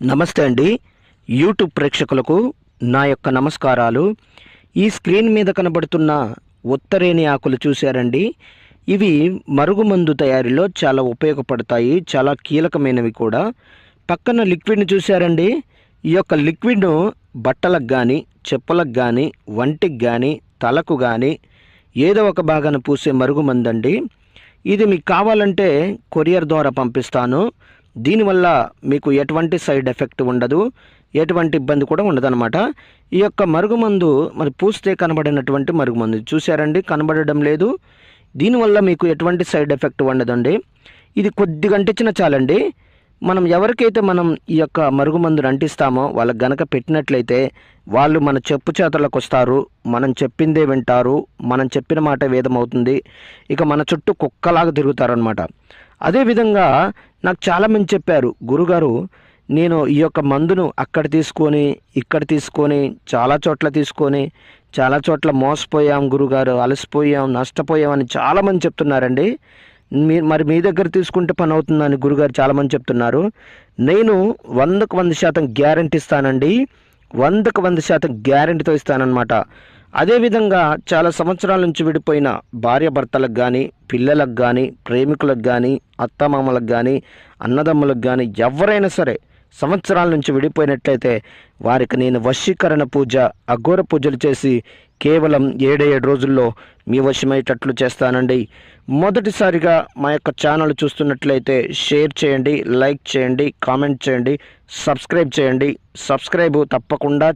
నమస్తే అండి. యూట్యూబ్ ప్రేక్షకులకు నా యొక్క నమస్కారాలు. ఈ స్క్రీన్ మీద కనబడుతున్న ఉత్తరేణి ఆకులు చూశారండి. ఇవి మరుగుమందు తయారీలో చాలా ఉపయోగపడతాయి, చాలా కీలకమైనవి కూడా. పక్కన లిక్విడ్ని చూశారండి. ఈ యొక్క లిక్విడ్ను బట్టలకు కానీ, చెప్పులకు కానీ, వంటికి కానీ, తలకు కానీ ఏదో ఒక భాగాన పూసే మరుగుమందు అండి. ఇది మీకు కావాలంటే కొరియర్ ద్వారా పంపిస్తాను. దీనివల్ల మీకు ఎటువంటి సైడ్ ఎఫెక్ట్ ఉండదు, ఎటువంటి ఇబ్బంది కూడా ఉండదన్నమాట. ఈ యొక్క మరుగుమందు మరి పూస్తే కనబడినటువంటి మరుగుమందు చూశారండి, కనబడడం లేదు. దీనివల్ల మీకు ఎటువంటి సైడ్ ఎఫెక్ట్ ఉండదండి. ఇది కొద్దిగా అంటించిన చాలండి. మనం ఎవరికైతే మనం ఈ యొక్క మరుగుమందును అంటిస్తామో వాళ్ళకి గనక పెట్టినట్లయితే వాళ్ళు మన చెప్పు చేతలకు వస్తారు, మనం చెప్పిందే వింటారు, మనం చెప్పిన మాట వేదమవుతుంది. ఇక మన చుట్టూ కుక్కలాగా తిరుగుతారనమాట. అదేవిధంగా నాకు చాలామంది చెప్పారు, గురుగారు నేను ఈ యొక్క మందును అక్కడ తీసుకొని ఇక్కడ తీసుకొని చాలా చోట్ల మోసపోయాం గురుగారు, అలసిపోయాం, నష్టపోయాం అని చాలామంది చెప్తున్నారండి. మీ దగ్గర తీసుకుంటే పని అవుతుందని గురుగారు చాలామంది చెప్తున్నారు. నేను 100కు 100% గ్యారంటీ ఇస్తానండి. 100కు 100% గ్యారంటీతో ఇస్తానన్నమాట. అదేవిధంగా చాలా సంవత్సరాల నుంచి విడిపోయిన భార్యాభర్తలకు కానీ, పిల్లలకు కానీ, ప్రేమికులకు కానీ, అత్తమామలకు కానీ, అన్నదమ్ములకు కానీ ఎవరైనా సరే సంవత్సరాల నుంచి విడిపోయినట్లయితే వారికి నేను వశీకరణ పూజ, అఘోర పూజలు చేసి కేవలం 7 రోజుల్లో మీ వశమయ్యేటట్లు చేస్తానండి. మొదటిసారిగా మా యొక్క ఛానల్ చూస్తున్నట్లయితే షేర్ చేయండి, లైక్ చేయండి, కామెంట్ చేయండి, సబ్స్క్రైబ్ చేయండి. సబ్స్క్రైబ్ తప్పకుండా